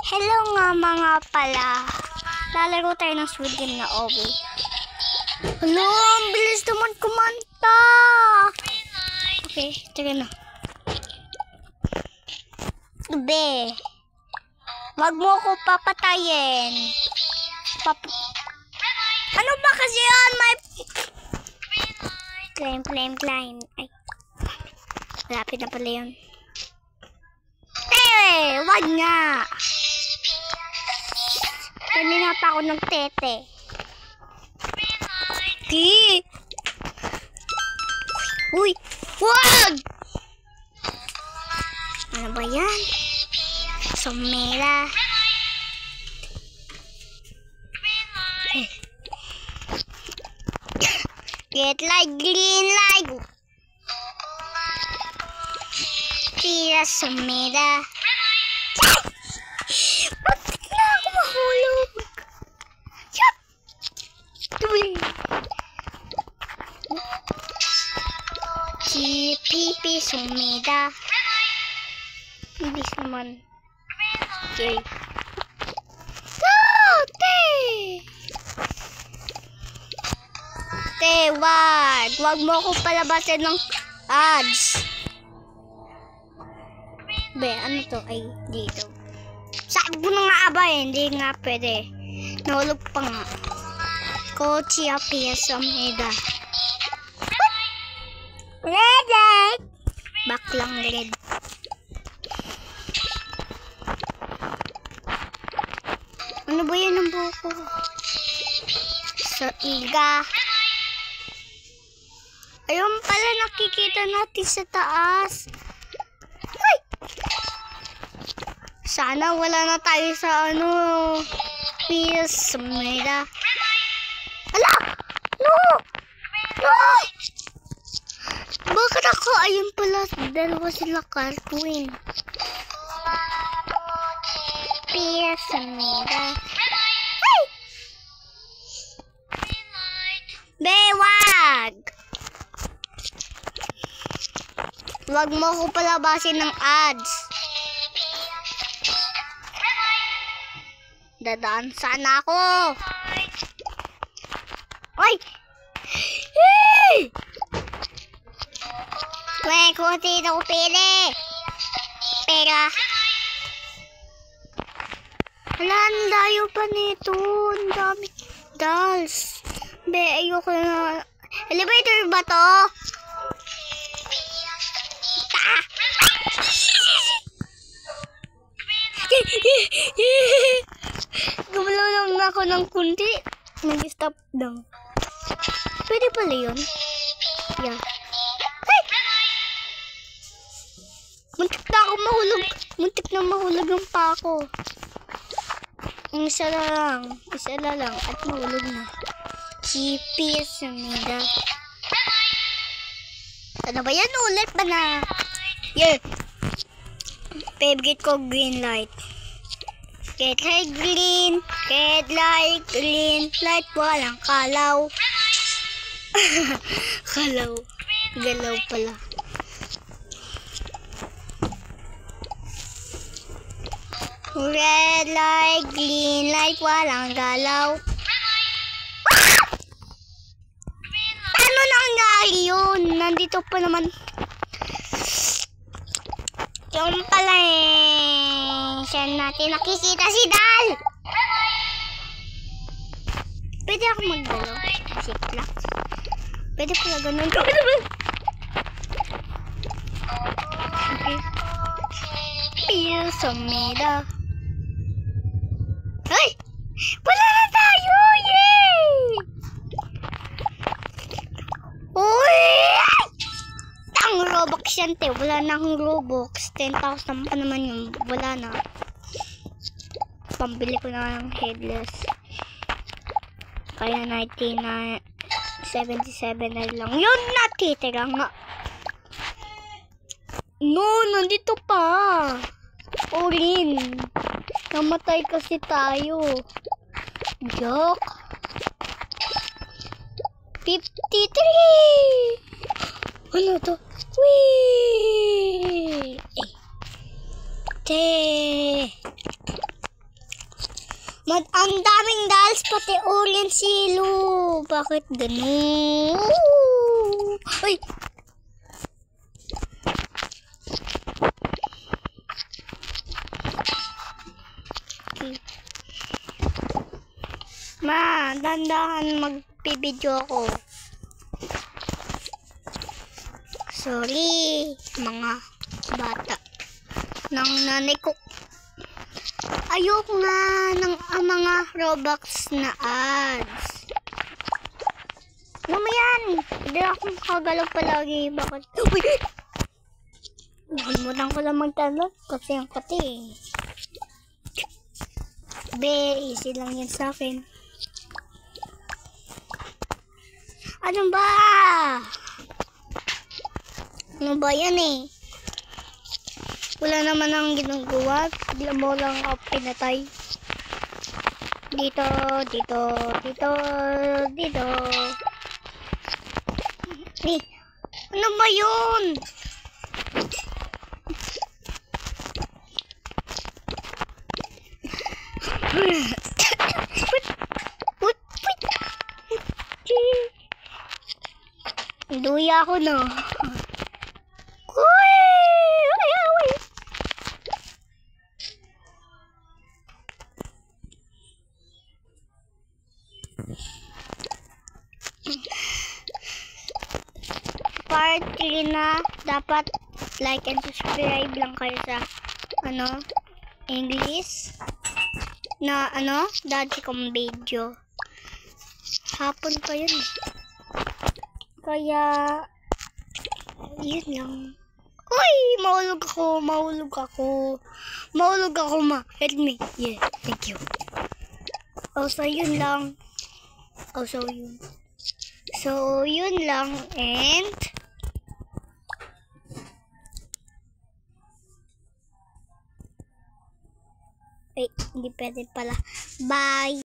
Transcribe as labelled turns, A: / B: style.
A: Hello nga mga pala. Lalaro tayo ng Squid Game na OB. Hello, ang bilis naman kumanta. Okay, tira na. Be, wag mo ako papatayin. Ano ba kasi yan? May... Climb. Ay, lapit na pala yun. Wag nga. Kanina pa ako nagtete. Uy, wag! Ano ba yan? Sumela. Get light, green light. Tira sumela. Bakit na ako mahulog? Yup! Tuloy. Si Pipi sumida. Bilis naman. Okay. Te, wag. Wag mo ako palabasin ng ads. Be, ano to? Ay, dito. Sabi ko na nga ba eh. Hindi nga pwede. Nahulog pa nga. Kochi apia sumida. Red! Back lang red. Ano ba yan ang buko? Sa iga. Ayun pala nakikita natin sa taas. Ay! Sana wala na tayo sa ano. Please, sumida. Ala! No! No! Bakit ako? Ayun pala, dalawa sila cartoon. Please, sumida. Ay! Bewag! Wag mo ko palabasin ng ads. Dadaan sana ako. Ay! Hey! Weh, kung sino ko pili. Pera. Wala, ang layo pa nito. Ang dami dolls. Be, ayoko na. Elevator ba to? Gumalaw lang ako ng kunti. Nag-stop lang. Pwede pala yun. Yeah. Hey! Muntik na ako mahulog. Muntik na mahulog ang pa ako. Isa na lang. At mahulog na. GP sumida. Ano ba yan? Ulit ba na? Yeah. Favorite ko green light. Get light green. Get light green. Light walang kalaw. Kalaw. Galaw pala. Red light, green light, walang galaw. Ano nangyari yun? Nandito pa naman. Yung pala eh. Saan natin nakikita si Dal? Pwede ako magdalo. Sikla. Pwede pala ganun. Okay. Pia sumida. Ay! Wala na tayo! Yay! Uy! Ang Robux yan, te. Wala na akong Robux. 10,000 pa naman yun. Wala na. Pambili ko na ng headless. Kaya 1977 na lang. Yun, natitira nga. No, nandito pa. Orin. Namatay kasi tayo. Joke. 53. Ano to? Wee! Te. Ang daming dolls, pati orange silo. Bakit ganun? Uy! Okay. Ma, dandahan magpibidyo ako. Sorry, mga bata. Nang nanay ko. Ayoko nga ng mga Robux na ads. Ano mo yan? Hindi akong kagalaw palagi. Bakit? Uy! Nakalimutan ko lang magtalot kasi ang kati. Be, easy lang yan sa akin. Ano ba? Ano ba yan eh? Wala naman ang ginagawa. Bigla mo lang ako pinatay. Dito, dito, dito, dito. Eh, ano ba yun? Duya ako no. Part 3 na, dapat like and subscribe lang kayo sa English na dati kong video. Hapon pa yun. Kaya yun lang. Uy, mahulog ako ma. Help me. Yeah, thank you. So yun lang. So yun lang and wait, hindi pwede pala. Bye!